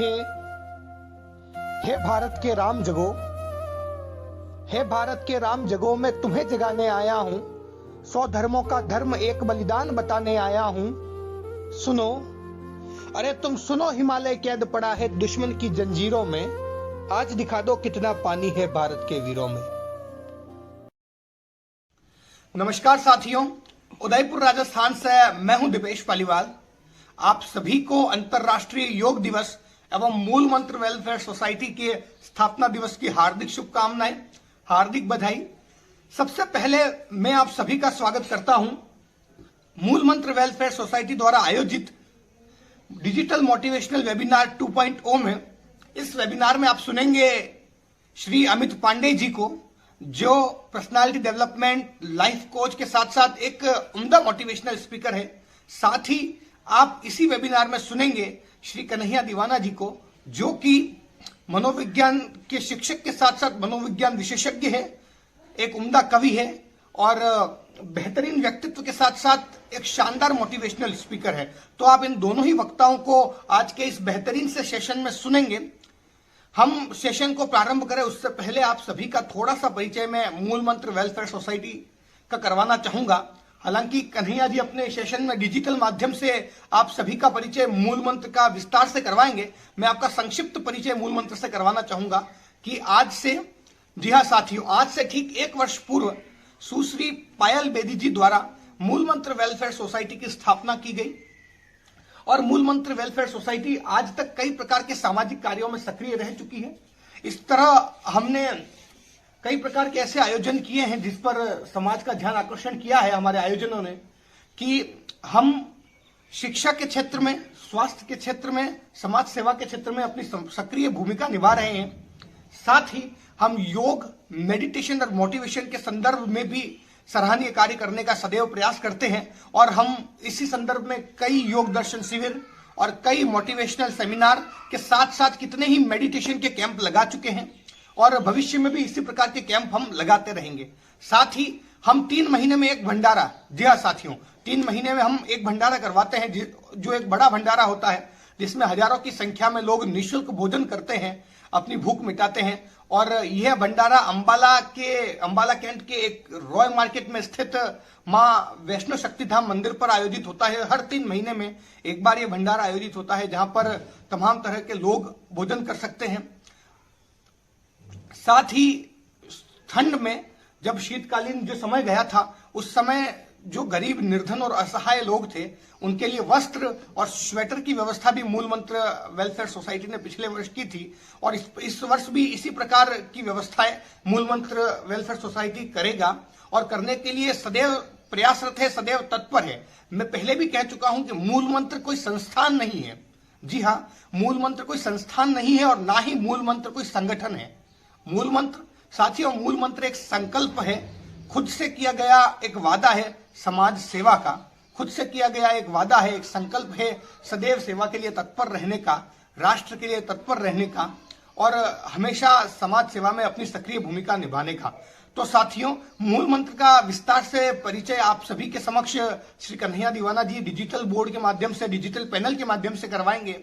हे हे भारत के राम जगो, हे भारत के राम जगो, मैं तुम्हें जगाने आया हूं। 100 धर्मों का धर्म एक बलिदान बताने आया हूं। सुनो, अरे तुम सुनो, हिमालय कैद पड़ा है दुश्मन की जंजीरों में। आज दिखा दो कितना पानी है भारत के वीरों में। नमस्कार साथियों, उदयपुर राजस्थान से मैं हूं दीपेश पालीवाल। आप सभी को अंतर्राष्ट्रीय योग दिवस एवं मूल मंत्र वेलफेयर सोसाइटी के स्थापना दिवस की हार्दिक शुभकामनाएं, हार्दिक बधाई। सबसे पहले मैं आप सभी का स्वागत करता हूं मूल मंत्र वेलफेयर सोसाइटी द्वारा आयोजित डिजिटल मोटिवेशनल वेबिनार 2.0 में। इस वेबिनार में आप सुनेंगे श्री अमित पांडे जी को, जो पर्सनालिटी डेवलपमेंट लाइफ कोच के साथ साथ एक उम्दा मोटिवेशनल स्पीकर है। साथ ही आप इसी वेबिनार में सुनेंगे श्री कन्हैया दीवाना जी को, जो कि मनोविज्ञान के शिक्षक के साथ साथ मनोविज्ञान विशेषज्ञ है, एक उम्दा कवि है और बेहतरीन व्यक्तित्व के साथ साथ एक शानदार मोटिवेशनल स्पीकर है। तो आप इन दोनों ही वक्ताओं को आज के इस बेहतरीन से सेशन में सुनेंगे। हम सेशन को प्रारंभ करें उससे पहले आप सभी का थोड़ा सा परिचय मैं मूल मंत्र वेलफेयर सोसाइटी का करवाना चाहूंगा। हालांकि कन्हैया जी अपने सेशन में डिजिटल माध्यम से आप सभी का परिचय मूल मंत्र का विस्तार से करवाएंगे। मैं आपका संक्षिप्त परिचय मूल मंत्र से करवाना चाहूंगा कि आज से, जी हाँ साथियों, आज से ठीक 1 वर्ष पूर्व सुश्री पायल बेदी जी द्वारा मूल मंत्र वेलफेयर सोसाइटी की स्थापना की गई और मूल मंत्र वेलफेयर सोसाइटी आज तक कई प्रकार के सामाजिक कार्यों में सक्रिय रह चुकी है। इस तरह हमने कई प्रकार के ऐसे आयोजन किए हैं जिस पर समाज का ध्यान आकर्षण किया है हमारे आयोजनों ने, कि हम शिक्षा के क्षेत्र में, स्वास्थ्य के क्षेत्र में, समाज सेवा के क्षेत्र में अपनी सक्रिय भूमिका निभा रहे हैं। साथ ही हम योग, मेडिटेशन और मोटिवेशन के संदर्भ में भी सराहनीय कार्य करने का सदैव प्रयास करते हैं और हम इसी संदर्भ में कई योग दर्शन शिविर और कई मोटिवेशनल सेमिनार के साथ साथ कितने ही मेडिटेशन के कैंप लगा चुके हैं और भविष्य में भी इसी प्रकार के कैंप हम लगाते रहेंगे। साथ ही हम 3 महीने में एक भंडारा, जी हाँ साथियों, 3 महीने में हम एक भंडारा करवाते हैं, जो एक बड़ा भंडारा होता है जिसमें हजारों की संख्या में लोग निःशुल्क भोजन करते हैं, अपनी भूख मिटाते हैं। और यह भंडारा अंबाला कैंट के एक रॉय मार्केट में स्थित मां वैष्णो शक्तिधाम मंदिर पर आयोजित होता है। हर 3 महीने में एक बार यह भंडारा आयोजित होता है जहां पर तमाम तरह के लोग भोजन कर सकते हैं। साथ ही ठंड में जब शीतकालीन जो समय गया था, उस समय जो गरीब, निर्धन और असहाय लोग थे, उनके लिए वस्त्र और स्वेटर की व्यवस्था भी मूल मंत्र वेलफेयर सोसाइटी ने पिछले वर्ष की थी और इस वर्ष भी इसी प्रकार की व्यवस्थाएं मूल मंत्र वेलफेयर सोसाइटी करेगा और करने के लिए सदैव प्रयासरत है, सदैव तत्पर है। मैं पहले भी कह चुका हूं कि मूल मंत्र कोई संस्थान नहीं है। जी हाँ, मूल मंत्र कोई संस्थान नहीं है और ना ही मूल मंत्र कोई संगठन है। मूल मंत्र साथियों, मूल मंत्र एक संकल्प है, खुद से किया गया एक वादा है समाज सेवा का, खुद से किया गया एक वादा है, एक संकल्प है सदैव सेवा के लिए तत्पर रहने का, राष्ट्र के लिए तत्पर रहने का और हमेशा समाज सेवा में अपनी सक्रिय भूमिका निभाने का। तो साथियों, मूल मंत्र का विस्तार से परिचय आप सभी के समक्ष श्री कन्हैया दीवाना जी डिजिटल बोर्ड के माध्यम से, डिजिटल पैनल के माध्यम से करवाएंगे।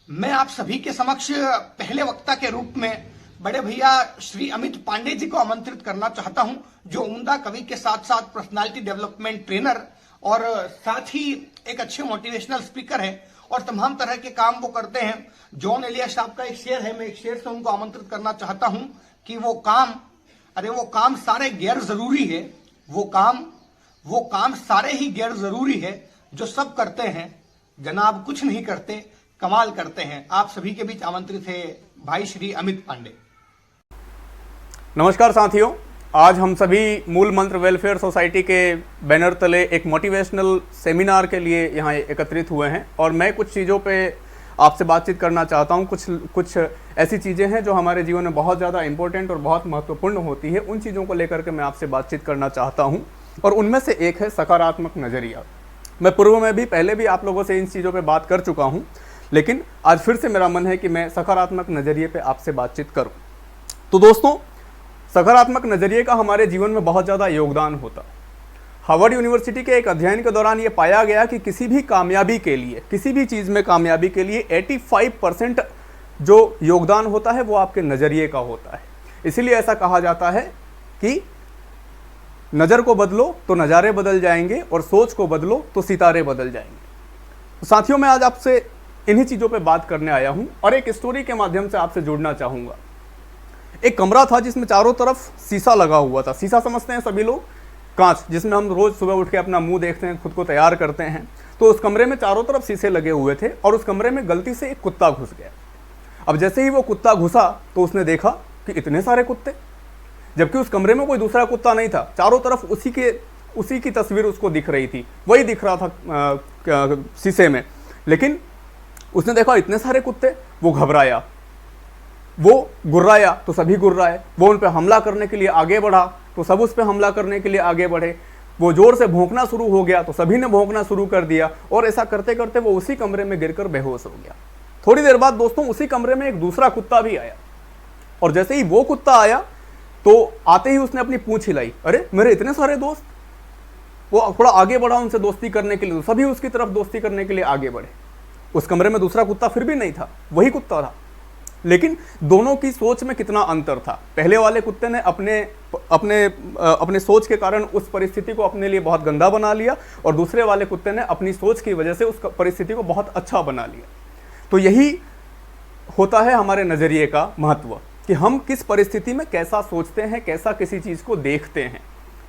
मैं आप सभी के समक्ष पहले वक्ता के रूप में बड़े भैया श्री अमित पांडे जी को आमंत्रित करना चाहता हूं, जो उम्दा कवि के साथ साथ पर्सनालिटी डेवलपमेंट ट्रेनर और साथ ही एक अच्छे मोटिवेशनल स्पीकर है और तमाम तरह के काम वो करते हैं। जॉन एलियस साहब का एक शेर है, मैं एक शेर से उनको आमंत्रित करना चाहता हूं कि वो काम सारे गैर जरूरी है, वो काम सारे ही गैर जरूरी है, जो सब करते हैं जनाब कुछ नहीं करते, कमाल करते हैं। आप सभी के बीच आमंत्रित है भाई श्री अमित पांडे। नमस्कार साथियों, आज हम सभी मूल मंत्र वेलफेयर सोसाइटी के बैनर तले एक मोटिवेशनल सेमिनार के लिए यहाँ एकत्रित हुए हैं और मैं कुछ चीज़ों पे आपसे बातचीत करना चाहता हूँ। कुछ ऐसी चीज़ें हैं जो हमारे जीवन में बहुत ज़्यादा इम्पोर्टेंट और बहुत महत्वपूर्ण होती है, उन चीज़ों को लेकर के मैं आपसे बातचीत करना चाहता हूँ और उनमें से एक है सकारात्मक नज़रिया। मैं पूर्व में भी पहले भी आप लोगों से इन चीज़ों पर बात कर चुका हूँ, लेकिन आज फिर से मेरा मन है कि मैं सकारात्मक नज़रिए पे आपसे बातचीत करूं। तो दोस्तों, सकारात्मक नज़रिए का हमारे जीवन में बहुत ज़्यादा योगदान होता। हार्वर्ड यूनिवर्सिटी के एक अध्ययन के दौरान ये पाया गया कि किसी भी कामयाबी के लिए, किसी भी चीज़ में कामयाबी के लिए 85% जो योगदान होता है वो आपके नज़रिए का होता है। इसीलिए ऐसा कहा जाता है कि नज़र को बदलो तो नज़ारे बदल जाएंगे और सोच को बदलो तो सितारे बदल जाएंगे। तो साथियों, मैं आज आपसे इन्हीं चीज़ों पे बात करने आया हूँ और एक स्टोरी के माध्यम से आपसे जुड़ना चाहूँगा। एक कमरा था जिसमें चारों तरफ शीशा लगा हुआ था। शीशा समझते हैं सभी लोग, कांच, जिसमें हम रोज़ सुबह उठ के अपना मुंह देखते हैं, खुद को तैयार करते हैं। तो उस कमरे में चारों तरफ शीशे लगे हुए थे और उस कमरे में गलती से एक कुत्ता घुस गया। अब जैसे ही वो कुत्ता घुसा तो उसने देखा कि इतने सारे कुत्ते, जबकि उस कमरे में कोई दूसरा कुत्ता नहीं था। चारों तरफ उसी की तस्वीर उसको दिख रही थी, वही दिख रहा था शीशे में। लेकिन उसने देखा इतने सारे कुत्ते, वो घबराया, वो गुर्राया तो सभी गुर्राए, वो उन पर हमला करने के लिए आगे बढ़ा तो सब उस पर हमला करने के लिए आगे बढ़े, वो जोर से भौंकना शुरू हो गया तो सभी ने भौंकना शुरू कर दिया। और ऐसा करते करते वो उसी कमरे में गिरकर बेहोश हो गया। थोड़ी देर बाद दोस्तों उसी कमरे में एक दूसरा कुत्ता भी आया और जैसे ही वो कुत्ता आया तो आते ही उसने अपनी पूंछ हिलाई, अरे मेरे इतने सारे दोस्त। वो थोड़ा आगे बढ़ा उनसे दोस्ती करने के लिए, तो सभी उसकी तरफ दोस्ती करने के लिए आगे बढ़े। उस कमरे में दूसरा कुत्ता फिर भी नहीं था, वही कुत्ता था। लेकिन दोनों की सोच में कितना अंतर था। पहले वाले कुत्ते ने अपने सोच के कारण उस परिस्थिति को अपने लिए बहुत गंदा बना लिया और दूसरे वाले कुत्ते ने अपनी सोच की वजह से उस परिस्थिति को बहुत अच्छा बना लिया। तो यही होता है हमारे नज़रिए का महत्व, कि हम किस परिस्थिति में कैसा सोचते हैं, कैसा किसी चीज़ को देखते हैं।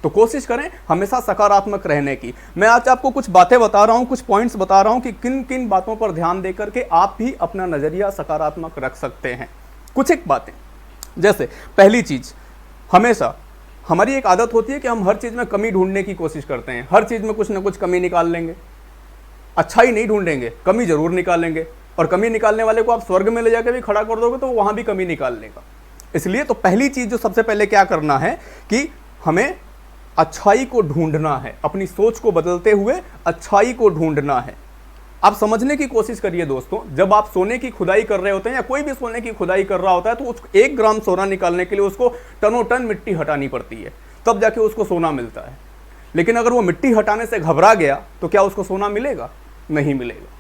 तो कोशिश करें हमेशा सकारात्मक रहने की। मैं आज आपको कुछ बातें बता रहा हूँ, कुछ पॉइंट्स बता रहा हूँ कि किन किन बातों पर ध्यान देकर के आप भी अपना नज़रिया सकारात्मक रख सकते हैं। कुछ एक बातें, जैसे पहली चीज़, हमेशा हमारी एक आदत होती है कि हम हर चीज़ में कमी ढूंढने की कोशिश करते हैं। हर चीज़ में कुछ ना कुछ कमी निकाल लेंगे, अच्छाई नहीं ढूंढेंगे, कमी जरूर निकालेंगे। और कमी निकालने वाले को आप स्वर्ग में ले जाकर भी खड़ा कर दोगे तो वहाँ भी कमी निकाल लेगा। इसलिए तो पहली चीज़ जो सबसे पहले क्या करना है कि हमें अच्छाई को ढूंढना है। अपनी सोच को बदलते हुए अच्छाई को ढूंढना है। आप समझने की कोशिश करिए दोस्तों, जब आप सोने की खुदाई कर रहे होते हैं या कोई भी सोने की खुदाई कर रहा होता है तो उसको 1 ग्राम सोना निकालने के लिए उसको टनों टन मिट्टी हटानी पड़ती है, तब जाके उसको सोना मिलता है। लेकिन अगर वो मिट्टी हटाने से घबरा गया तो क्या उसको सोना मिलेगा? नहीं मिलेगा।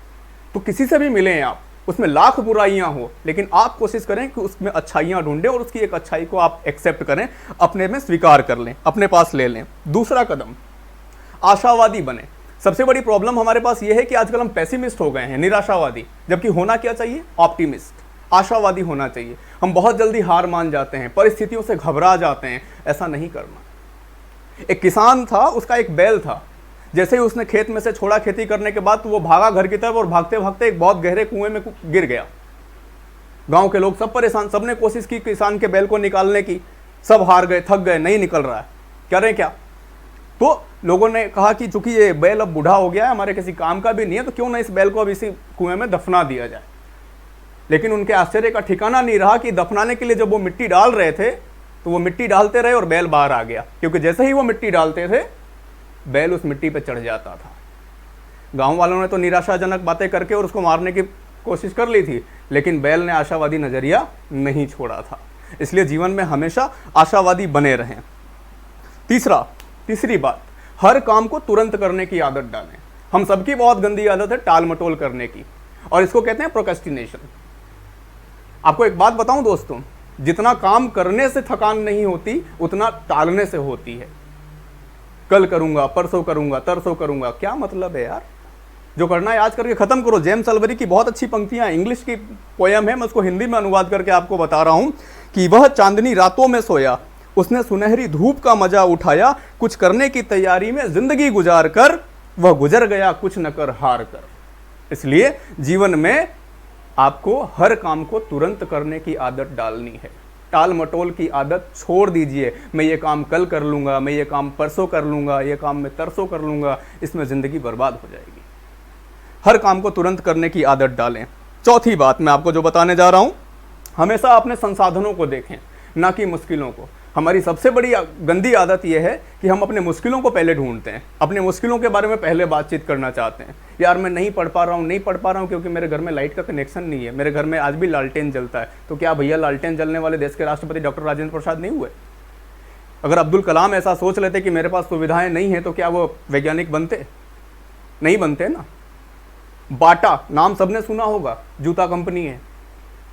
तो किसी से भी मिले आप, उसमें लाख बुराइयां हो, लेकिन आप कोशिश करें कि उसमें अच्छाइयां ढूंढें और उसकी एक अच्छाई को आप एक्सेप्ट करें, अपने में स्वीकार कर लें, अपने पास ले लें। दूसरा कदम, आशावादी बने। सबसे बड़ी प्रॉब्लम हमारे पास यह है कि आजकल हम पेसिमिस्ट हो गए हैं, निराशावादी, जबकि होना क्या चाहिए? ऑप्टिमिस्ट, आशावादी होना चाहिए। हम बहुत जल्दी हार मान जाते हैं, परिस्थितियों से घबरा जाते हैं। ऐसा नहीं करना। एक किसान था, उसका एक बैल था। जैसे ही उसने खेत में से छोड़ा खेती करने के बाद तो वो भागा घर की तरफ और भागते भागते एक बहुत गहरे कुएं में गिर गया। गांव के लोग सब परेशान, सबने कोशिश की किसान के बैल को निकालने की, सब हार गए, थक गए, नहीं निकल रहा है, करें क्या? तो लोगों ने कहा कि चूंकि ये बैल अब बूढ़ा हो गया है, हमारे किसी काम का भी नहीं है, तो क्यों ना इस बैल को अब इसी कुएं में दफना दिया जाए। लेकिन उनके आश्चर्य का ठिकाना नहीं रहा कि दफनाने के लिए जब वो मिट्टी डाल रहे थे तो वो मिट्टी डालते रहे और बैल बाहर आ गया, क्योंकि जैसे ही वो मिट्टी डालते थे बैल उस मिट्टी पर चढ़ जाता था। गांव वालों ने तो निराशाजनक बातें करके और उसको मारने की कोशिश कर ली थी, लेकिन बैल ने आशावादी नजरिया नहीं छोड़ा था। इसलिए जीवन में हमेशा आशावादी बने रहें। तीसरी बात, हर काम को तुरंत करने की आदत डालें। हम सबकी बहुत गंदी आदत है टाल मटोल करने की, और इसको कहते हैं प्रोक्रेस्टिनेशन। आपको एक बात बताऊं दोस्तों, जितना काम करने से थकान नहीं होती उतना टालने से होती है। कल करूंगा, परसों करूंगा, तरसों करूंगा, क्या मतलब है यार? जो करना है आज करके खत्म करो। जेम्स अल्बरी की बहुत अच्छी पंक्तियां, इंग्लिश की पोयम है, मैं उसको हिंदी में अनुवाद करके आपको बता रहा हूं कि वह चांदनी रातों में सोया, उसने सुनहरी धूप का मजा उठाया, कुछ करने की तैयारी में जिंदगी गुजार कर वह गुजर गया कुछ न कर हार कर। इसलिए जीवन में आपको हर काम को तुरंत करने की आदत डालनी है। टाल मटोल की आदत छोड़ दीजिए। मैं ये काम कल कर लूंगा, मैं ये काम परसों कर लूंगा, ये काम मैं तरसों कर लूंगा, इसमें जिंदगी बर्बाद हो जाएगी। हर काम को तुरंत करने की आदत डालें। चौथी बात मैं आपको जो बताने जा रहा हूं, हमेशा अपने संसाधनों को देखें, ना कि मुश्किलों को। हमारी सबसे बड़ी गंदी आदत यह है कि हम अपने मुश्किलों को पहले ढूंढते हैं, अपने मुश्किलों के बारे में पहले बातचीत करना चाहते हैं। यार मैं नहीं पढ़ पा रहा हूँ क्योंकि मेरे घर में लाइट का कनेक्शन नहीं है, मेरे घर में आज भी लालटेन जलता है। तो क्या भैया लालटेन जलने वाले देश के राष्ट्रपति डॉक्टर राजेंद्र प्रसाद नहीं हुए? अगर अब्दुल कलाम ऐसा सोच लेते कि मेरे पास सुविधाएं नहीं है तो क्या वो वैज्ञानिक बनते? नहीं बनते ना। बाटा नाम सबने सुना होगा, जूता कंपनी है,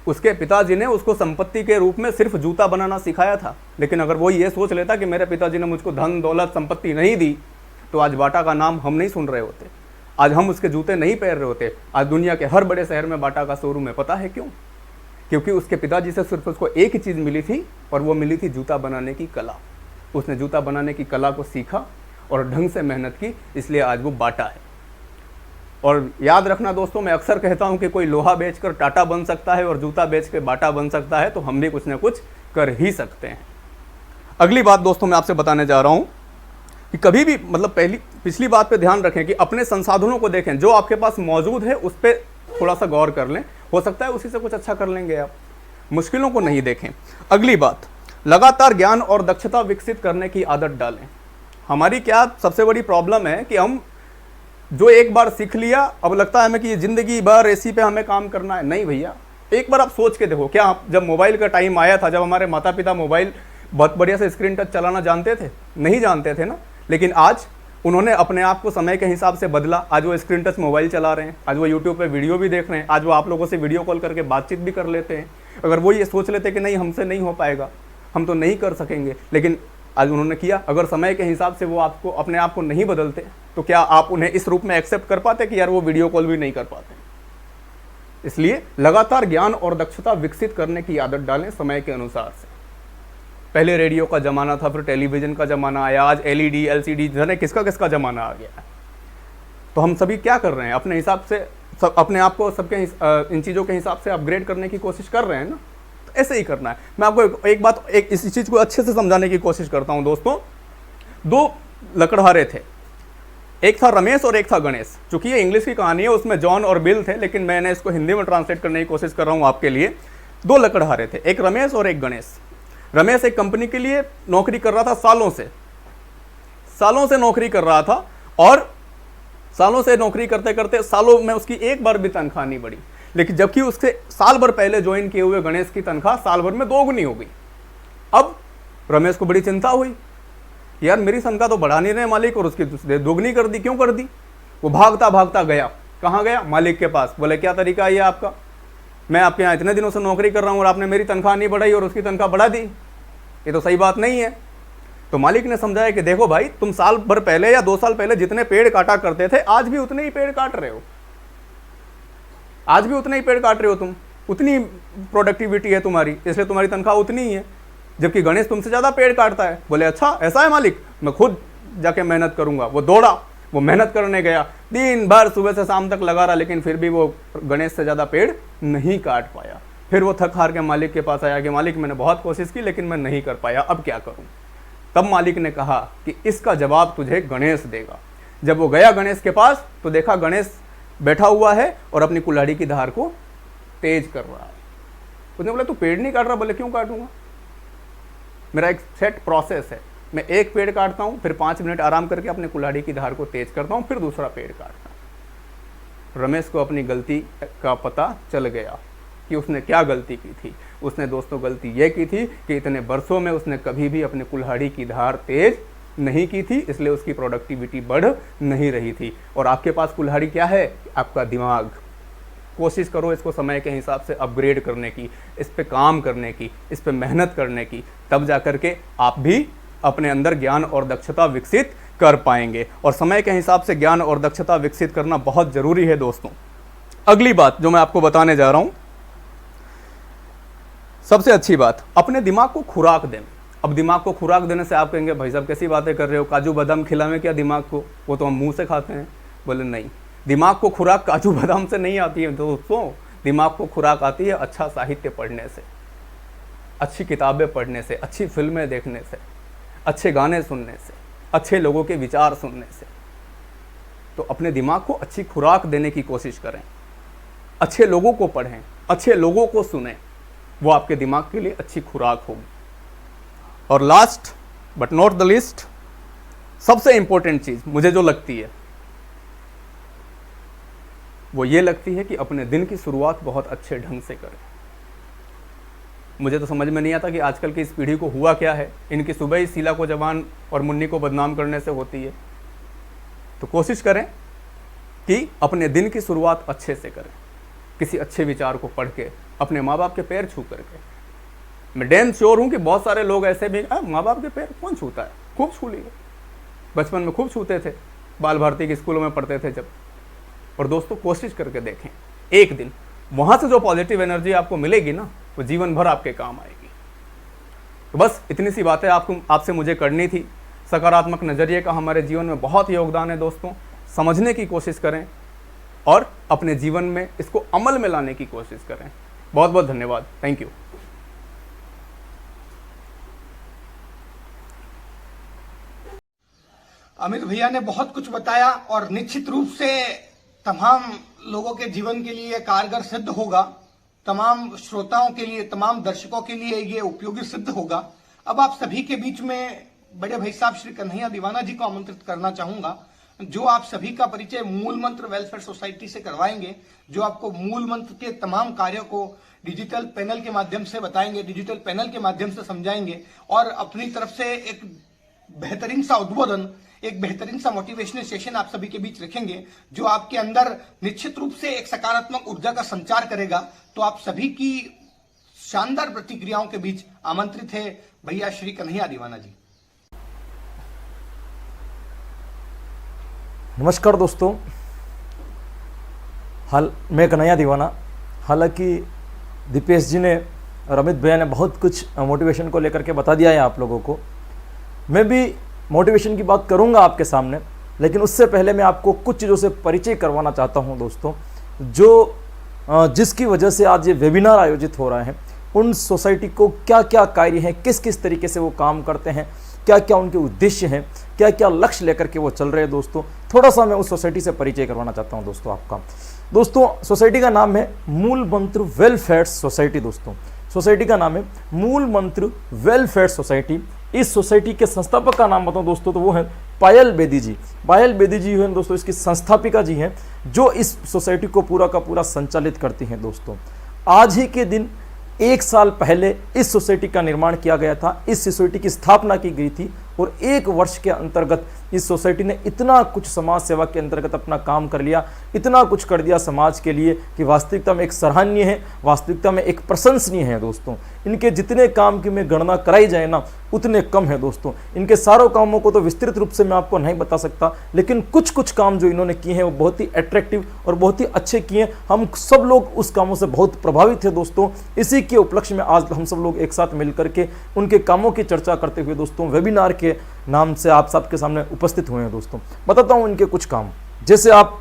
उसके पिताजी ने उसको संपत्ति के रूप में सिर्फ जूता बनाना सिखाया था। लेकिन अगर वो ये सोच लेता कि मेरे पिताजी ने मुझको धन दौलत संपत्ति नहीं दी, तो आज बाटा का नाम हम नहीं सुन रहे होते, आज हम उसके जूते नहीं पहन रहे होते। आज दुनिया के हर बड़े शहर में बाटा का शोरूम है। पता है क्यों? क्योंकि उसके पिताजी से सिर्फ उसको एक ही चीज़ मिली थी, और वो मिली थी जूता बनाने की कला। उसने जूता बनाने की कला को सीखा और ढंग से मेहनत की, इसलिए आज वो बाटा है। और याद रखना दोस्तों, मैं अक्सर कहता हूं कि कोई लोहा बेचकर टाटा बन सकता है और जूता बेच के बाटा बन सकता है, तो हम भी कुछ ना कुछ कर ही सकते हैं। अगली बात दोस्तों मैं आपसे बताने जा रहा हूं कि कभी भी मतलब पिछली बात पे ध्यान रखें कि अपने संसाधनों को देखें, जो आपके पास मौजूद है उस पर थोड़ा सा गौर कर लें, हो सकता है उसी से कुछ अच्छा कर लेंगे आप। मुश्किलों को नहीं देखें। अगली बात, लगातार ज्ञान और दक्षता विकसित करने की आदत डालें। हमारी क्या सबसे बड़ी प्रॉब्लम है कि हम जो एक बार सीख लिया, अब लगता है हमें कि ये जिंदगी भर इसी पे हमें काम करना है। नहीं भैया, एक बार आप सोच के देखो, क्या जब मोबाइल का टाइम आया था, जब हमारे माता पिता मोबाइल बहुत बढ़िया से स्क्रीन टच चलाना जानते थे? नहीं जानते थे ना। लेकिन आज उन्होंने अपने आप को समय के हिसाब से बदला। आज वो स्क्रीन टच मोबाइल चला रहे हैं, आज वो यूट्यूब पे वीडियो भी देख रहे हैं, आज वो आप लोगों से वीडियो कॉल करके बातचीत भी कर लेते हैं। अगर वो ये सोच लेते कि नहीं हमसे नहीं हो पाएगा, हम तो नहीं कर सकेंगे, लेकिन आज उन्होंने किया। अगर समय के हिसाब से वो आपको अपने आप को नहीं बदलते, तो क्या आप उन्हें इस रूप में एक्सेप्ट कर पाते कि यार वो वीडियो कॉल भी नहीं कर पाते? इसलिए लगातार ज्ञान और दक्षता विकसित करने की आदत डालें समय के अनुसार से। पहले रेडियो का जमाना था, फिर टेलीविजन का जमाना आया, आज एलईडी एलसीडी, जाने किसका किसका जमाना आ गया है। तो हम सभी क्या कर रहे हैं? अपने हिसाब से अपने आप को सबके इन चीज़ों के हिसाब से अपग्रेड करने की कोशिश कर रहे हैं ना। तो ऐसे ही करना है। मैं आपको एक बात इस चीज़ को अच्छे से समझाने की कोशिश करता हूँ दोस्तों। दो लकड़हारे थे, एक था रमेश और एक था गणेश। चूंकि ये इंग्लिश की कहानी है, उसमें जॉन और बिल थे, लेकिन मैंने इसको हिंदी में ट्रांसलेट करने की कोशिश कर रहा हूँ आपके लिए। दो लकड़हारे थे, एक रमेश और एक गणेश। रमेश एक कंपनी के लिए नौकरी कर रहा था, सालों से नौकरी कर रहा था, और सालों से नौकरी करते करते सालों में उसकी एक बार भी तनख्वाह नहीं बढ़ी। लेकिन जबकि उससे साल भर पहले ज्वाइन किए हुए गणेश की तनख्वाह साल भर में दोगुनी हो गई। अब रमेश को बड़ी चिंता हुई, यार मेरी तनख्वाह तो बढ़ा नहीं रहे मालिक, और उसकी दोगुनी कर दी, क्यों कर दी? वो भागता भागता गया। कहाँ गया? मालिक के पास। बोले क्या तरीका है ये आपका? मैं आपके यहाँ इतने दिनों से नौकरी कर रहा हूँ और आपने मेरी तनख्वाह नहीं बढ़ाई और उसकी तनख्वाह बढ़ा दी, ये तो सही बात नहीं है। तो मालिक ने समझाया कि देखो भाई, तुम साल भर पहले या 2 साल पहले जितने पेड़ काटा करते थे, आज भी उतने ही पेड़ काट रहे हो, आज भी उतने ही पेड़ काट रहे हो तुम, उतनी प्रोडक्टिविटी है तुम्हारी, इसलिए तुम्हारी तनख्वाह उतनी ही है। जबकि गणेश तुमसे ज़्यादा पेड़ काटता है। बोले अच्छा ऐसा है मालिक, मैं खुद जाके मेहनत करूंगा। वो दौड़ा, वो मेहनत करने गया, दिन भर सुबह से शाम तक लगा रहा, लेकिन फिर भी वो गणेश से ज़्यादा पेड़ नहीं काट पाया। फिर वो थक हार के मालिक के पास आया कि मालिक मैंने बहुत कोशिश की लेकिन मैं नहीं कर पाया, अब क्या करूं? तब मालिक ने कहा कि इसका जवाब तुझे गणेश देगा। जब वो गया गणेश के पास, तो देखा गणेश बैठा हुआ है और अपनी कुल्हाड़ी की धार को तेज कर रहा है। उसने बोला तू पेड़ नहीं काट रहा? बोले क्यों काटूंगा, मेरा एक सेट प्रोसेस है, मैं एक पेड़ काटता हूँ, फिर 5 मिनट आराम करके अपने कुल्हाड़ी की धार को तेज करता हूँ, फिर दूसरा पेड़ काटता हूँ। रमेश को अपनी गलती का पता चल गया कि उसने क्या गलती की थी। उसने दोस्तों गलती यह की थी कि इतने वर्षों में उसने कभी भी अपने कुल्हाड़ी की धार तेज नहीं की थी, इसलिए उसकी प्रोडक्टिविटी बढ़ नहीं रही थी। और आपके पास कुल्हाड़ी क्या है? आपका दिमाग। कोशिश करो इसको समय के हिसाब से अपग्रेड करने की, इस पे काम करने की, इस पे मेहनत करने की, तब जा कर के आप भी अपने अंदर ज्ञान और दक्षता विकसित कर पाएंगे। और समय के हिसाब से ज्ञान और दक्षता विकसित करना बहुत ज़रूरी है दोस्तों। अगली बात जो मैं आपको बताने जा रहा हूँ, सबसे अच्छी बात, अपने दिमाग को खुराक दें। अब दिमाग को खुराक देने से आप कहेंगे भाई साहब कैसी बातें कर रहे हो, काजू बादाम खिलावें क्या दिमाग को, वो तो हम मुंह से खाते हैं। बोले नहीं, दिमाग को खुराक काजू बादाम से नहीं आती है दोस्तों, दिमाग को खुराक आती है अच्छा साहित्य पढ़ने से, अच्छी किताबें पढ़ने से, अच्छी फिल्में देखने से, अच्छे गाने सुनने से, अच्छे लोगों के विचार सुनने से। तो अपने दिमाग को अच्छी खुराक देने की कोशिश करें, अच्छे लोगों को पढ़ें, अच्छे लोगों को सुनें, वो आपके दिमाग के लिए अच्छी खुराक होगी। और last but not the least, सबसे इंपॉर्टेंट चीज मुझे जो लगती है वो ये लगती है कि अपने दिन की शुरुआत बहुत अच्छे ढंग से करें। मुझे तो समझ में नहीं आता कि आजकल की इस पीढ़ी को हुआ क्या है, इनकी सुबह ही शीला को जवान और मुन्नी को बदनाम करने से होती है। तो कोशिश करें कि अपने दिन की शुरुआत अच्छे से करें, किसी अच्छे विचार को पढ़ के, अपने माँ बाप के पैर छू करके। मैं डैम श्योर हूँ कि बहुत सारे लोग ऐसे भी, माँ बाप के पैर कौन छूता है, खूब छू लिए, बचपन में खूब छूते थे, बाल भारती के स्कूलों में पढ़ते थे जब। और दोस्तों कोशिश करके देखें, एक दिन वहाँ से जो पॉजिटिव एनर्जी आपको मिलेगी ना, वो जीवन भर आपके काम आएगी। तो बस इतनी सी बातें आपसे मुझे करनी थी। सकारात्मक नज़रिए का हमारे जीवन में बहुत योगदान है दोस्तों। समझने की कोशिश करें और अपने जीवन में इसको अमल में लाने की कोशिश करें। बहुत बहुत धन्यवाद। Thank you. अमित भैया ने बहुत कुछ बताया और निश्चित रूप से तमाम लोगों के जीवन के लिए कारगर सिद्ध होगा, तमाम श्रोताओं के लिए, तमाम दर्शकों के लिए ये उपयोगी सिद्ध होगा। अब आप सभी के बीच में बड़े भाई साहब श्री कन्हैया दीवाना जी को आमंत्रित करना चाहूंगा, जो आप सभी का परिचय मूल मंत्र वेलफेयर सोसाइटी से करवाएंगे, जो आपको मूल मंत्र के तमाम कार्यों को डिजिटल पैनल के माध्यम से बताएंगे, डिजिटल पैनल के माध्यम से समझाएंगे और अपनी तरफ से एक बेहतरीन सा उद्बोधन, एक बेहतरीन सा मोटिवेशनल सेशन आप सभी के बीच रखेंगे, जो आपके अंदर निश्चित रूप से एक सकारात्मक ऊर्जा का संचार करेगा। तो आप सभी की शानदार प्रतिक्रियाओं के बीच आमंत्रित है भैया श्री कन्हैया दीवाना जी। नमस्कार दोस्तों, मैं कन्हैया दीवाना। हालांकि दीपेश जी ने और अमित भैया ने बहुत कुछ मोटिवेशन को लेकर के बता दिया है आप लोगों को। मैं भी मोटिवेशन की बात करूंगा आपके सामने, लेकिन उससे पहले मैं आपको कुछ चीज़ों से परिचय करवाना चाहता हूं दोस्तों, जो जिसकी वजह से आज ये वेबिनार आयोजित हो रहा है। उन सोसाइटी को क्या क्या कार्य हैं, किस किस तरीके से वो काम करते हैं, क्या क्या उनके उद्देश्य हैं, क्या क्या लक्ष्य लेकर के वो चल रहे हैं दोस्तों, थोड़ा सा मैं उस सोसाइटी से परिचय करवाना चाहता हूं दोस्तों आपका। दोस्तों सोसाइटी का नाम है मूल मंत्र वेलफेयर सोसाइटी। दोस्तों सोसाइटी का नाम है मूल मंत्र वेलफेयर सोसाइटी। इस सोसाइटी के संस्थापक का नाम बताऊं दोस्तों तो वो है पायल बेदी जी। पायल बेदी जी हैं दोस्तों, इसकी संस्थापिका जी हैं, जो इस सोसाइटी को पूरा का पूरा संचालित करती हैं दोस्तों। आज ही के दिन 1 साल पहले इस सोसाइटी का निर्माण किया गया था, इस सोसाइटी की स्थापना की गई थी और 1 वर्ष के अंतर्गत इस सोसाइटी ने इतना कुछ समाज सेवा के अंतर्गत अपना काम कर लिया, इतना कुछ कर दिया समाज के लिए कि वास्तविकता में एक सराहनीय है, वास्तविकता में एक प्रशंसनीय है दोस्तों। इनके जितने काम की मैं गणना कराई जाए ना उतने कम है दोस्तों। इनके सारों कामों को तो विस्तृत रूप से मैं आपको नहीं बता सकता, लेकिन कुछ कुछ काम जो इन्होंने किए हैं वो बहुत ही अट्रैक्टिव और बहुत ही अच्छे किए हैं। हम सब लोग उस कामों से बहुत प्रभावित है दोस्तों। इसी के उपलक्ष्य में आज हम सब लोग एक साथ मिलकर के उनके कामों की चर्चा करते हुए दोस्तों वेबिनार के नाम से आप सबके सामने उपस्थित हुए हैं दोस्तों। बताता हूं इनके कुछ काम। जैसे आप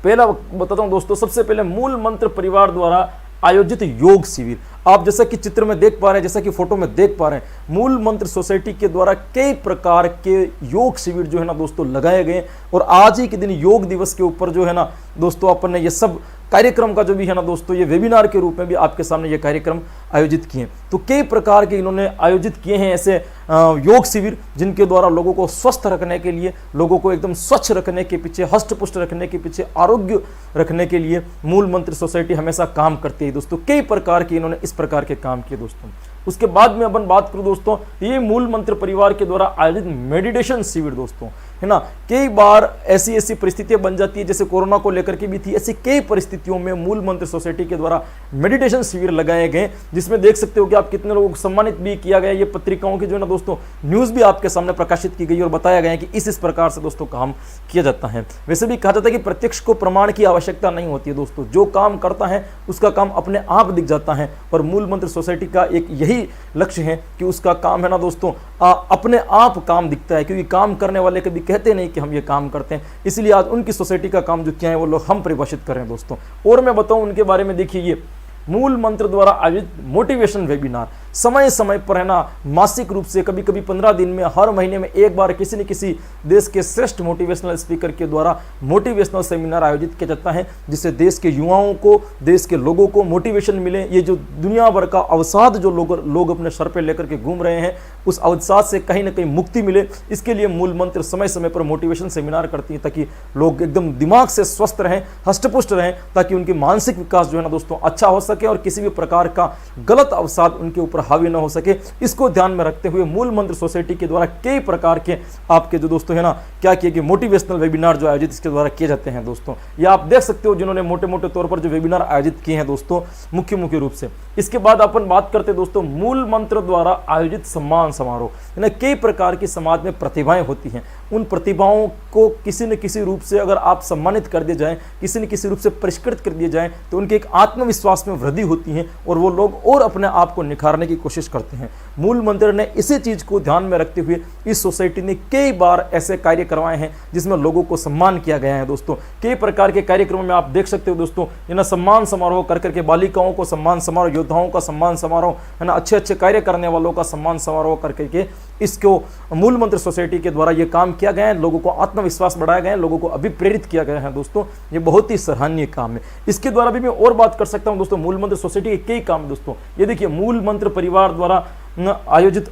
पहला बताता हूं दोस्तों, सबसे पहले मूल मंत्र परिवार द्वारा आयोजित योग शिविर। आप जैसा कि चित्र में देख पा रहे हैं, जैसा कि फोटो में देख पा रहे हैं, मूल मंत्र सोसाइटी के द्वारा कई प्रकार के योग शिविर जो है ना दोस्तों लगाए गए। और आज ही के दिन योग दिवस के ऊपर जो है ना दोस्तों अपन ने ये सब कार्यक्रम का जो भी है ना दोस्तों, ये वेबिनार के रूप में भी आपके सामने ये कार्यक्रम आयोजित किए। तो कई प्रकार के इन्होंने आयोजित किए हैं ऐसे योग शिविर, जिनके द्वारा लोगों को स्वस्थ रखने के लिए, लोगों को एकदम स्वच्छ रखने के पीछे, हष्ट पुष्ट रखने के पीछे, आरोग्य रखने के लिए मूल मंत्र सोसाइटी हमेशा काम करती है दोस्तों। कई प्रकार के इन्होंने इस प्रकार के काम किए दोस्तों। उसके बाद में अपन बात करूं दोस्तों, ये मूल मंत्र परिवार के द्वारा आयोजित मेडिटेशन शिविर दोस्तों, है ना। कई बार ऐसी परिस्थितियां बन जाती है, जैसे कोरोना को लेकर के भी थी, ऐसी कई परिस्थितियों में मूल मंत्र सोसाइटी के द्वारा मेडिटेशन शिविर लगाए गए, जिसमें देख सकते हो कि आप कितने लोगों को सम्मानित भी किया गया। ये पत्रिकाओं की जो है ना दोस्तों न्यूज़ भी आपके सामने प्रकाशित की गई और बताया गया है कि इस प्रकार से दोस्तों काम किया जाता है। वैसे भी कहा जाता है कि प्रत्यक्ष को प्रमाण की आवश्यकता नहीं होती है दोस्तों, जो काम करता है उसका काम अपने आप दिख जाता है। और मूल मंत्र सोसाइटी का एक यही लक्ष्य है कि उसका काम है ना दोस्तों अपने आप काम दिखता है, क्योंकि काम करने वाले कभी कहते नहीं कि हम ये काम करते हैं। इसलिए आज उनकी सोसाइटी का काम जो किया है वो लोग हम परिभाषित करें दोस्तों। और मैं बताऊं उनके बारे में, देखिए ये मूल मंत्र द्वारा आयोजित मोटिवेशन वेबिनार समय समय पर है ना मासिक रूप से, कभी कभी 15 दिन में, हर महीने में एक बार किसी न किसी देश के श्रेष्ठ मोटिवेशनल स्पीकर के द्वारा मोटिवेशनल सेमिनार आयोजित किया जाता है, जिससे देश के युवाओं को, देश के लोगों को मोटिवेशन मिले। ये जो दुनिया भर का अवसाद जो लोग अपने सर पे लेकर के घूम रहे हैं, उस अवसाद से कहीं ना कहीं मुक्ति मिले, इसके लिए मूल मंत्र समय समय पर मोटिवेशन सेमिनार करती है, ताकि लोग एकदम दिमाग से स्वस्थ रहें, हष्टपुष्ट रहें, ताकि उनकी मानसिक विकास जो है ना दोस्तों अच्छा हो सके और किसी भी प्रकार का गलत अवसाद उनके ऊपर हावी न हो सके, इसको ध्यान में रखते हुए मूल मंत्र सोसाइटी के द्वारा कई प्रकार के आपके जो दोस्तों है ना क्या किए कि मोटिवेशनल वेबिनार जो आयोजित इसके द्वारा किए जाते हैं दोस्तों। ये आप देख सकते हो जिन्होंने मोटे मोटे तौर पर जो वेबिनार आयोजित किए हैं दोस्तों मुख्य रूप से। इसके बाद अपन बात करते हैं दोस्तों मूल मंत्र द्वारा आयोजित सम्मान समारोह, है ना। कई प्रकार की समाज में प्रतिभाएं होती हैं, उन प्रतिभाओं को किसी न किसी रूप से अगर आप सम्मानित कर दिए जाएं, किसी न किसी रूप से परिष्कृत कर दिए जाएं, तो उनके एक आत्मविश्वास में वृद्धि होती है और वो लोग और अपने आप को निखारने की कोशिश करते हैं। मूल मंत्र ने इसी चीज को ध्यान में रखते हुए इस सोसाइटी ने कई बार ऐसे कार्य करवाए हैं जिसमें लोगों को सम्मान किया गया है दोस्तों। कई प्रकार के कार्यक्रमों में आप देख सकते हो दोस्तों, है ना, सम्मान समारोह कर करके बालिकाओं को सम्मान समारोह, योद्धाओं का सम्मान समारोह, है ना, अच्छे अच्छे कार्य करने वालों का सम्मान समारोह कर करके इसको मूल मंत्र सोसाइटी के द्वारा ये काम किया गया है। लोगों को आत्मविश्वास बढ़ाया गया है, लोगों को अभिप्रेरित किया गया है दोस्तों। ये बहुत ही सराहनीय काम है। इसके द्वारा भी मैं और बात कर सकता हूं दोस्तों मूल मंत्र सोसाइटी के कई काम दोस्तों। ये देखिए मूल मंत्र परिवार द्वारा आयोजित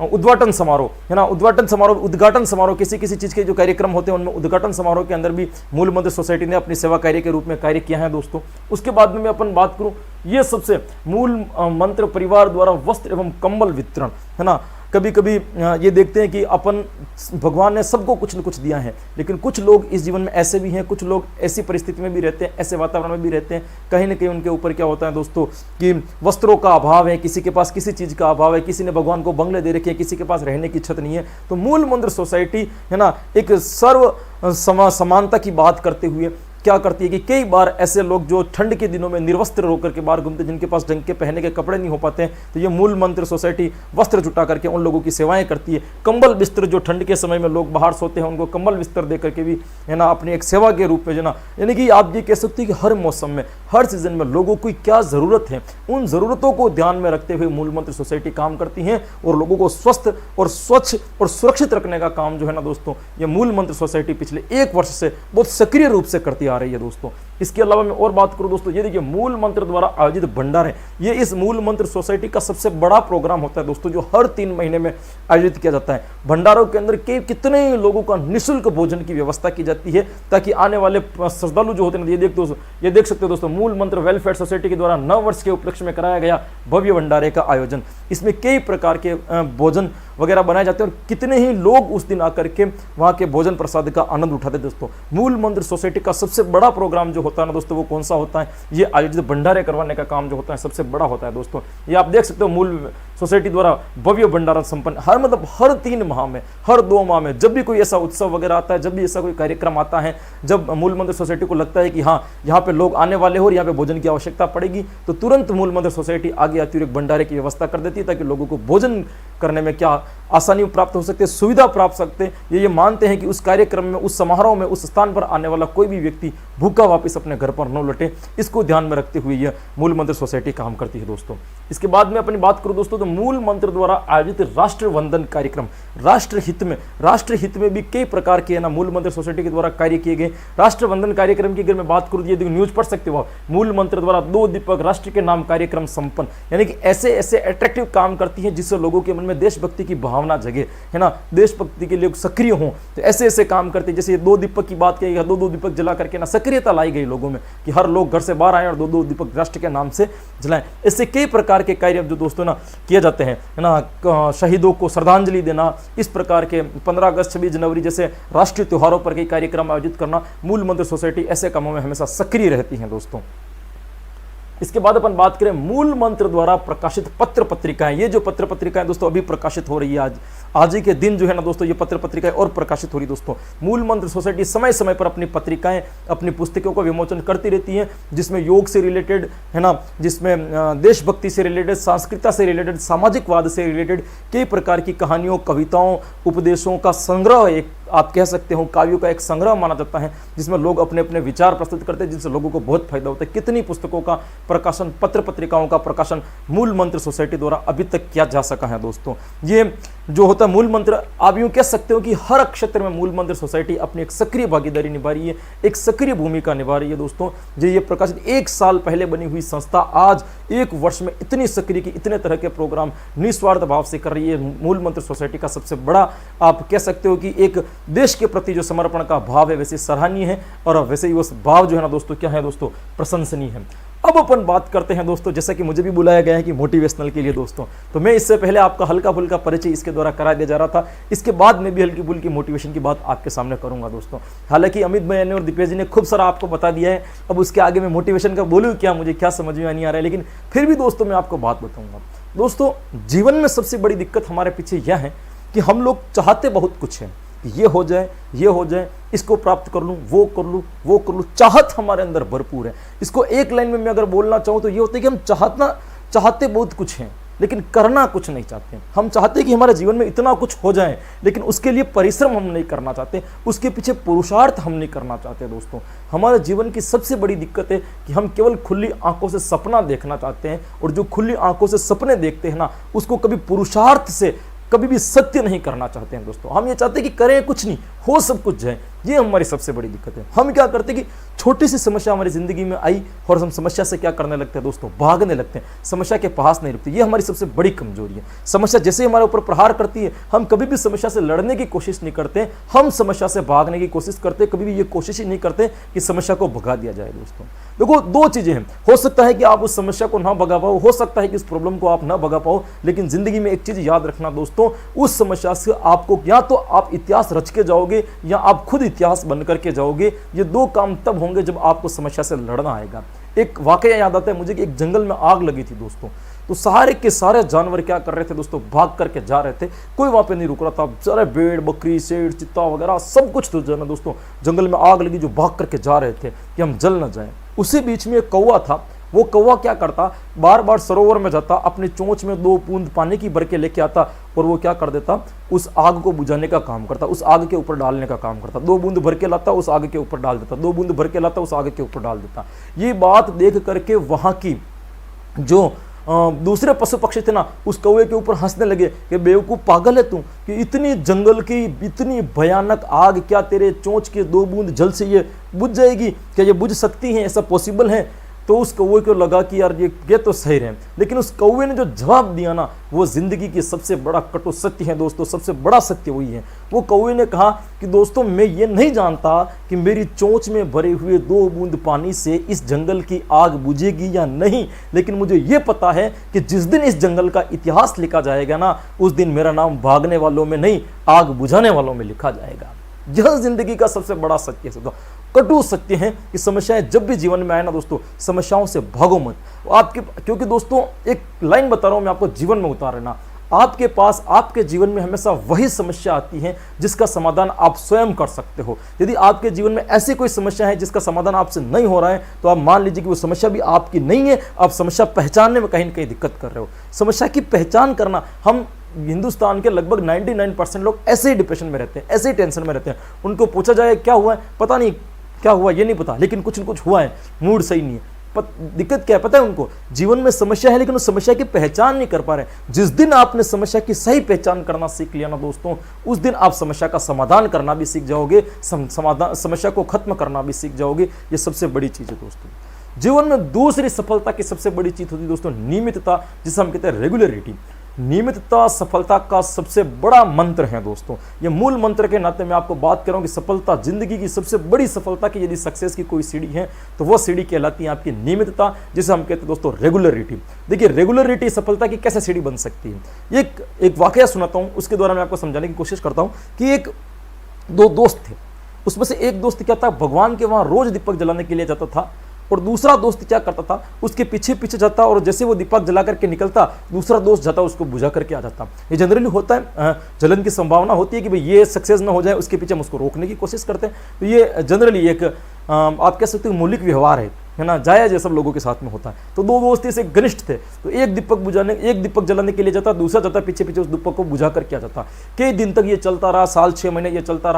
उद्घाटन समारोह, है ना, उद्घाटन समारोह किसी चीज के जो कार्यक्रम होते हैं उनमें उद्घाटन समारोह के अंदर भी मूल मंत्र सोसाइटी ने अपनी सेवा कार्य के रूप में कार्य किया है दोस्तों। उसके बाद में मैं अपन बात करूं, ये सबसे मूल मंत्र परिवार द्वारा वस्त्र एवं कंबल वितरण, है ना। कभी कभी ये देखते हैं कि अपन भगवान ने सबको कुछ न कुछ दिया है, लेकिन कुछ लोग इस जीवन में ऐसे भी हैं, कुछ लोग ऐसी परिस्थिति में भी रहते हैं, ऐसे वातावरण में भी रहते हैं, कहीं ना कहीं उनके ऊपर क्या होता है दोस्तों कि वस्त्रों का अभाव है, किसी के पास किसी चीज़ का अभाव है, किसी ने भगवान को बंगले दे रखे हैं, किसी के पास रहने की छत नहीं है। तो मूल मंत्र सोसाइटी, है ना, एक सर्व समानता की बात करते हुए क्या करती है कि कई बार ऐसे लोग जो ठंड के दिनों में निर्वस्त्र होकर के बाहर घूमते, जिनके पास ढंग के पहनने के कपड़े नहीं हो पाते हैं, तो ये मूल मंत्र सोसाइटी वस्त्र जुटा करके उन लोगों की सेवाएं करती है। कंबल बिस्तर, जो ठंड के समय में लोग बाहर सोते हैं, उनको कंबल बिस्तर दे करके भी, है ना, अपनी एक सेवा के रूप में, जो ना, यानी कि आप ये कह सकते हैं कि हर मौसम में, हर सीजन में लोगों की क्या जरूरत है, उन जरूरतों को ध्यान में रखते हुए मूल मंत्र सोसाइटी काम करती है और लोगों को स्वस्थ और स्वच्छ और सुरक्षित रखने का काम जो है ना दोस्तों, ये मूल मंत्र सोसाइटी पिछले 1 वर्ष से बहुत सक्रिय रूप से करती आ रही है दोस्तों। इसके अलावा मैं और बात करूं दोस्तों, ये देखिए मूल मंत्र द्वारा आयोजित भंडारे, ये इस मूल मंत्र सोसाइटी का सबसे बड़ा प्रोग्राम होता है दोस्तों, जो हर 3 महीने में आयोजित किया जाता है। भंडारों के अंदर कितने लोगों का निःशुल्क भोजन की व्यवस्था की जाती है, ताकि आने वाले श्रद्धालु जो होते हैं, ये देख सकते हो दोस्तों, मूल मंत्र वेलफेयर सोसाइटी के द्वारा 9 वर्ष के उपलक्ष्य में कराया गया भव्य भंडारे का आयोजन। इसमें कई प्रकार के भोजन वगैरह बनाए जाते हैं और कितने ही लोग उस दिन आकर के वहाँ के भोजन प्रसाद का आनंद उठाते हैं दोस्तों। मूल मंत्र सोसाइटी का सबसे बड़ा प्रोग्राम जो होता है ना दोस्तों, वो कौन सा होता है, ये आयोजित भंडारे करवाने का काम जो होता है सबसे बड़ा होता है दोस्तों। ये आप देख सकते हो मूल सोसाइटी द्वारा भव्य भंडारा संपन्न हर 3 माह में, हर 2 माह में, जब भी कोई ऐसा उत्सव वगैरह आता है, जब भी ऐसा कोई कार्यक्रम आता है, जब मूल मंत्र सोसाइटी को लगता है कि हाँ यहाँ पे लोग आने वाले हो और यहाँ पे भोजन की आवश्यकता पड़ेगी, तो तुरंत मूल मंत्र सोसाइटी आगे आती है, एक भंडारे की व्यवस्था कर देती है, ताकि लोगों को भोजन करने में क्या आसानी प्राप्त हो सकती है, सुविधा प्राप्त सकते हैं। ये मानते हैं कि उस कार्यक्रम में, उस समारोह में, उस स्थान पर आने वाला कोई भी व्यक्ति भूखा वापस अपने घर पर न लौटे। इसको ध्यान में रखते हुए यह मूल मंत्र सोसाइटी काम करती है दोस्तों। इसके बाद में अपनी बात करूं दोस्तों, तो मूल मंत्र द्वारा आयोजित राष्ट्र वंदन कार्यक्रम, राष्ट्र हित में भी कई प्रकार के ना मूल मंत्र सोसाइटी के द्वारा कार्य किए गए। राष्ट्र वंदन कार्यक्रम की अगर मैं बात करूं, ये न्यूज पढ़ सकते हो, मूल मंत्र द्वारा 2 दीपक राष्ट्र के नाम कार्यक्रम संपन्न, यानी कि ऐसे अट्रैक्टिव काम करती है जिससे लोगों के मन में देशभक्ति की भावना जगे, है ना, देशभक्ति के लिए सक्रिय हों। तो ऐसे काम करते हैं, जैसे 2 दीपक की बात की, 2 दीपक जला करके ना सक्रियता लाई गई लोगों में, कि हर लोग घर से बाहर आए और 2 दीपक राष्ट्र के नाम से जलाएं। इससे कई प्रकार के कार्य जो दोस्तों ना किए जाते हैं, है ना, शहीदों को श्रद्धांजलि देना, इस प्रकार के 15 अगस्त 26 जनवरी जैसे राष्ट्रीय त्योहारों पर कई कार्यक्रम आयोजित करना, मूल मंत्र सोसाइटी ऐसे कामों में हमेशा सक्रिय रहती है दोस्तों। इसके बाद अपन बात करें मूल मंत्र द्वारा प्रकाशित पत्र पत्रिकाएं। ये जो पत्र पत्रिकाएं दोस्तों अभी प्रकाशित हो रही है, आज ही के दिन जो है ना दोस्तों, ये पत्र पत्रिकाएं और प्रकाशित हो रही दोस्तों। मूल मंत्र सोसाइटी समय समय पर अपनी पत्रिकाएं, अपनी पुस्तकों का विमोचन करती रहती है, जिसमें योग से रिलेटेड, है ना, जिसमें देशभक्ति से रिलेटेड, सांस्कृतिकता से रिलेटेड, सामाजिकवाद से रिलेटेड कई प्रकार की कहानियों, कविताओं, उपदेशों का संग्रह, एक आप कह सकते हो काव्यों का एक संग्रह माना जाता है, जिसमें लोग अपने अपने विचार प्रस्तुत करते हैं, जिनसे लोगों को बहुत फायदा होता है। कितनी पुस्तकों का प्रकाशन, पत्र पत्रिकाओं का प्रकाशन मूल मंत्र सोसाइटी द्वारा अभी तक किया जा सका है दोस्तों। ये जो होता है मूल मंत्र, आप यूं कह सकते हो कि हर क्षेत्र में मूल मंत्र सोसाइटी अपनी एक सक्रिय भागीदारी निभा रही है, एक सक्रिय भूमिका निभा रही है दोस्तों। जो ये प्रकाशित 1 साल पहले बनी हुई संस्था आज 1 वर्ष में इतनी सक्रिय की इतने तरह के प्रोग्राम निस्वार्थ भाव से कर रही है। मूल मंत्र सोसाइटी का सबसे बड़ा आप कह सकते हो कि एक देश के प्रति जो समर्पण का भाव है, वैसे सराहनीय है, और वैसे ही उस भाव जो है ना दोस्तों क्या है दोस्तों, प्रशंसनीय है। अब अपन बात करते हैं दोस्तों, जैसा कि मुझे भी बुलाया गया है कि मोटिवेशनल के लिए दोस्तों, तो मैं इससे पहले आपका हल्का फुल्का परिचय इसके द्वारा करा दिया जा रहा था। इसके बाद में भी हल्की फुल्की मोटिवेशन की बात आपके सामने करूंगा दोस्तों। हालांकि अमित भैया ने और दीपेश जी ने खूब सारा आपको बता दिया है, अब उसके आगे मैं मोटिवेशन का बोलूँ क्या, मुझे क्या समझ में नहीं आ रहा है, लेकिन फिर भी दोस्तों मैं आपको बात बताऊंगा। दोस्तों जीवन में सबसे बड़ी दिक्कत हमारे पीछे यह है कि हम लोग चाहते बहुत कुछ है, ये हो जाए, ये हो जाए, इसको प्राप्त कर लूँ, वो कर लूँ, वो कर लूँ। चाहत हमारे अंदर भरपूर है। इसको एक लाइन में मैं अगर बोलना चाहूँ तो ये होता है कि हम चाहते बहुत कुछ हैं लेकिन करना कुछ नहीं चाहते। हम चाहते हैं कि हमारे जीवन में इतना कुछ हो जाए, लेकिन उसके लिए परिश्रम हम नहीं करना चाहते, उसके पीछे पुरुषार्थ हम नहीं करना चाहते। दोस्तों हमारे जीवन की सबसे बड़ी दिक्कत है कि हम केवल खुली आंखों से सपना देखना चाहते हैं, और जो खुली आंखों से सपने देखते हैं ना, उसको कभी पुरुषार्थ से कभी भी सत्य नहीं करना चाहते हैं। दोस्तों हम ये चाहते हैं कि करें कुछ नहीं, हो सब कुछ जाए। ये हमारी सबसे बड़ी दिक्कत है। हम क्या करते हैं कि छोटी सी समस्या हमारी जिंदगी में आई और हम समस्या से क्या करने लगते हैं दोस्तों, भागने लगते हैं, समस्या के पास नहीं रुकते। ये हमारी सबसे बड़ी कमजोरी है। समस्या जैसे हमारे ऊपर प्रहार करती है, हम कभी भी समस्या से लड़ने की कोशिश नहीं करते, हम समस्या से भागने की कोशिश करते, कभी भी ये कोशिश ही नहीं करते कि समस्या को भगा दिया जाए। दोस्तों देखो दो चीजें हैं, हो सकता है कि आप उस समस्या को ना भगा पाओ, हो सकता है कि इस प्रॉब्लम को आप ना भगा पाओ, लेकिन जिंदगी में एक चीज याद रखना दोस्तों, उस समस्या से आपको या तो आप इतिहास रच के जाओगे या आप खुद इतिहास बन करके जाओगे। ये दो काम तब होंगे जब आपको समस्या से लड़ना आएगा। एक वाकया याद आता है मुझे कि एक जंगल में आग लगी थी दोस्तों, तो सारे के सारे जानवर क्या कर रहे थे दोस्तों, भाग करके जा रहे थे, कोई वहां पे नहीं रुक रहा था। सारे भेड़ बकरी शेर चित्ता वगैरह सब कुछ तो जाना दोस्तों, जंगल में आग लगी, जो भाग करके जा रहे थे कि हम जल न जाए। उसी बीच में एक कौवा था, वो कौवा क्या करता, बार बार सरोवर में जाता, अपनी चोंच में 2 बूंद पानी की भर के लेके आता और वो क्या कर देता, उस आग को बुझाने का काम करता, उस आग के ऊपर डालने का काम करता। 2 बूंद भर के लाता, उस आग के ऊपर डाल देता, 2 बूंद भर के लाता, उस आग के ऊपर डाल देता। ये बात देख करके वहां की जो दूसरे पशु पक्षी थे ना, उस कौवे के ऊपर हंसने लगे कि बेवकूफ पागल है तू, कि इतनी जंगल की इतनी भयानक आग क्या तेरे चोंच के 2 बूंद जल से ये बुझ जाएगी, क्या ये बुझ सकती है, ऐसा पॉसिबल है? तो उस कौवे को लगा कि यार ये तो सही है, लेकिन उस कौवे ने जो जवाब दिया ना, वो जिंदगी की सबसे बड़ा कटु सत्य है दोस्तों, सबसे बड़ा सत्य वही है। वो कौवे ने कहा कि दोस्तों मैं ये नहीं जानता कि मेरी चोंच में भरे हुए 2 बूंद पानी से इस जंगल की आग बुझेगी या नहीं, लेकिन मुझे ये पता है कि जिस दिन इस जंगल का इतिहास लिखा जाएगा ना, उस दिन मेरा नाम भागने वालों में नहीं, आग बुझाने वालों में लिखा जाएगा। यह जिंदगी का सबसे बड़ा सत्य है। कटु सत्य है कि समस्याएं जब भी जीवन में आए ना दोस्तों, समस्याओं से भागो मत। आपके क्योंकि दोस्तों एक लाइन बता रहा हूं मैं आपको, जीवन में उतारे ना, आपके पास आपके जीवन में हमेशा वही समस्या आती है जिसका समाधान आप स्वयं कर सकते हो। यदि आपके जीवन में ऐसी कोई समस्या है जिसका समाधान आपसे नहीं हो रहा है, तो आप मान लीजिए कि वो समस्या भी आपकी नहीं है, आप समस्या पहचानने में कहीं ना कहीं दिक्कत कर रहे हो। समस्या की पहचान करना, हम हिंदुस्तान के लगभग 99% लोग ऐसे ही डिप्रेशन में रहते हैं, ऐसे ही टेंशन में रहते हैं। उनको पूछा जाए क्या हुआ है, पता नहीं क्या हुआ, ये नहीं पता, लेकिन कुछ न कुछ हुआ है, मूड सही नहीं है। दिक्कत क्या है पता है उनको, जीवन में समस्या है लेकिन उस समस्या की पहचान नहीं कर पा रहे। जिस दिन आपने समस्या की सही पहचान करना सीख लिया ना दोस्तों, उस दिन आप समस्या का समाधान करना भी सीख जाओगे, समस्या को खत्म करना भी सीख जाओगे। ये सबसे बड़ी चीज है दोस्तों। जीवन में दूसरी सफलता की सबसे बड़ी चीज होती है दोस्तों नियमितता, जिसे हम कहते हैं रेगुलरिटी। नियमितता सफलता का सबसे बड़ा मंत्र है दोस्तों। ये मूल मंत्र के नाते मैं आपको बात कर रहा हूं कि सफलता, जिंदगी की सबसे बड़ी सफलता की यदि सक्सेस की कोई सीढ़ी है तो वो सीढ़ी कहलाती है आपकी नियमितता, जिसे हम कहते हैं दोस्तों रेगुलरिटी। देखिए रेगुलरिटी सफलता की कैसे सीढ़ी बन सकती है। एक वाकया सुनाता हूं, उसके द्वारा मैं आपको समझाने की कोशिश करता हूं कि 2 दोस्त थे। उसमें से एक दोस्त क्या था, भगवान के वहां रोज दीपक जलाने के लिए जाता था, और दूसरा दोस्त क्या करता था, उसके पीछे पीछे जाता, और जैसे वो दीपक जला करके निकलता, दूसरा दोस्त जाता उसको बुझा करके आ जाता। ये जनरली होता है, जलन की संभावना होती है कि भाई ये सक्सेस ना हो जाए, उसके पीछे हम उसको रोकने की कोशिश करते हैं। तो ये जनरली एक आप कह सकते हो मौलिक व्यवहार है ना, जायज है, सब लोगों के साथ में होता है। तो 2 दोस्त ऐसे घनिष्ठ थे, तो एक दीपक जलाने के लिए जाता, दूसरा जाता पीछे पीछे उस दीपक को बुझा करके आ जाता। कई दिन तक ये चलता रहा, साल 6 महीने ये चलता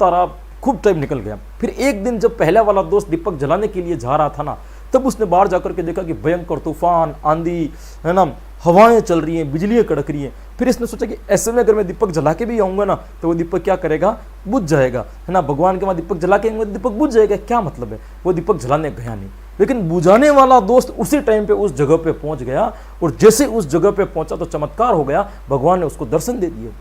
रहा, खूब टाइम निकल गया। फिर एक दिन जब पहला वाला दोस्त दीपक जलाने के लिए जा रहा था ना, तब उसने बाहर जाकर के देखा कि भयंकर तूफान, आंधी है ना, हवाएं चल रही हैं, बिजलियां कड़क रही हैं। फिर इसने सोचा कि ऐसे में अगर मैं दीपक जला के भी आऊंगा ना, तो वो दीपक क्या करेगा, बुझ जाएगा, है ना। भगवान के वहां दीपक जला के आऊंगा, दीपक बुझ जाएगा, क्या मतलब है। वो दीपक जलाने गया नहीं, लेकिन बुझाने वाला दोस्त उसी टाइम पे उस जगह पे पहुंच गया, और जैसे उस जगह पे पहुंचा तो चमत्कार हो गया, भगवान ने उसको दर्शन दे दिए।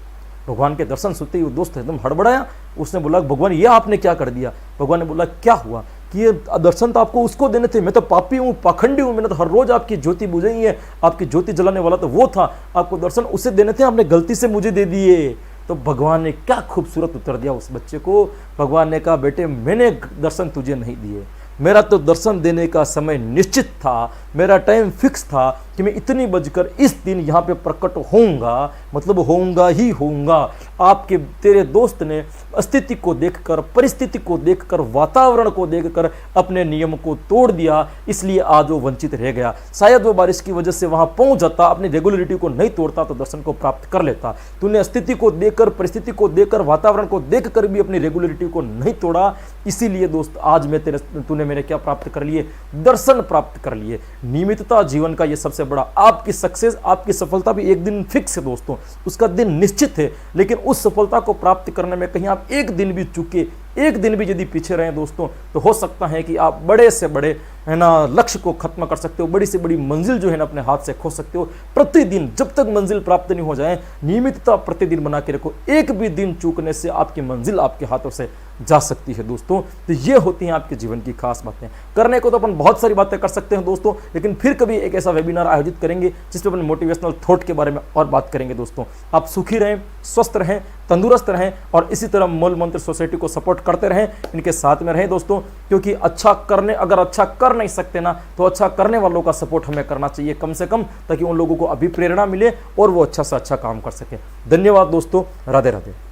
भगवान के दर्शन सुनते ही वो दोस्त एकदम हड़बड़ाया। उसने बोला भगवान ये आपने क्या कर दिया। भगवान ने बोला क्या हुआ, कि ये दर्शन तो आपको उसको देने थे, मैं तो पापी हूँ, पाखंडी हूँ, मैंने तो हर रोज आपकी ज्योति बुझाई है, आपकी ज्योति जलाने वाला तो वो था, आपको दर्शन उसे देने थे, आपने गलती से मुझे दे दिए। तो भगवान ने क्या खूबसूरत उत्तर दिया उस बच्चे को। भगवान ने कहा, बेटे मैंने दर्शन तुझे नहीं दिए, मेरा तो दर्शन देने का समय निश्चित था, मेरा टाइम फिक्स था कि मैं इतनी बजकर इस दिन यहाँ पे प्रकट होऊंगा, मतलब होऊंगा ही होऊंगा। आपके तेरे दोस्त ने स्थिति को देखकर, परिस्थिति को देखकर, वातावरण को देखकर अपने नियम को तोड़ दिया, इसलिए आज वो वंचित रह गया। शायद वो बारिश की वजह से वहां पहुंच जाता, अपनी रेगुलरिटी को नहीं तोड़ता तो दर्शन को प्राप्त कर लेता। तूने स्थिति को देखकर, परिस्थिति को देखकर, वातावरण को देखकर भी अपनी रेगुलरिटी को नहीं तोड़ा, इसीलिए दोस्त आज मैं तूने मेरे क्या प्राप्त कर लिए, दर्शन प्राप्त कर लिए। नियमितता जीवन का ये सबसे बड़ा, आपकी सक्सेस, आपकी सफलता भी एक दिन फिक्स है दोस्तों, उसका दिन निश्चित है, लेकिन उस सफलता को प्राप्त करने में कहीं आप एक दिन भी चूके, एक दिन भी यदि पीछे रहे दोस्तों, तो हो सकता है कि आप बड़े से बड़े है ना लक्ष्य को खत्म कर सकते हो, बड़ी से बड़ी मंजिल जो है ना अपने हाथ से खो सकते हो। प्रतिदिन जब तक मंजिल प्राप्त नहीं हो जाए, नियमितता प्रतिदिन बना के रखो, एक भी दिन चूकने से आपकी मंजिल आपके हाथों से जा सकती है दोस्तों। तो ये होती हैं आपके जीवन की खास बातें। करने को तो अपन बहुत सारी बातें कर सकते हैं दोस्तों, लेकिन फिर कभी एक ऐसा वेबिनार आयोजित करेंगे जिसमें अपन मोटिवेशनल थॉट के बारे में और बात करेंगे दोस्तों। आप सुखी रहें, स्वस्थ रहें, तंदुरुस्त रहें और इसी तरह मूल मंत्र सोसाइटी को सपोर्ट करते रहें, इनके साथ में रहें दोस्तों, क्योंकि अगर अच्छा कर नहीं सकते ना, तो अच्छा करने वालों का सपोर्ट हमें करना चाहिए कम से कम, ताकि उन लोगों को अभी प्रेरणा मिले और वो अच्छा से अच्छा काम कर सके। धन्यवाद दोस्तों, राधे राधे।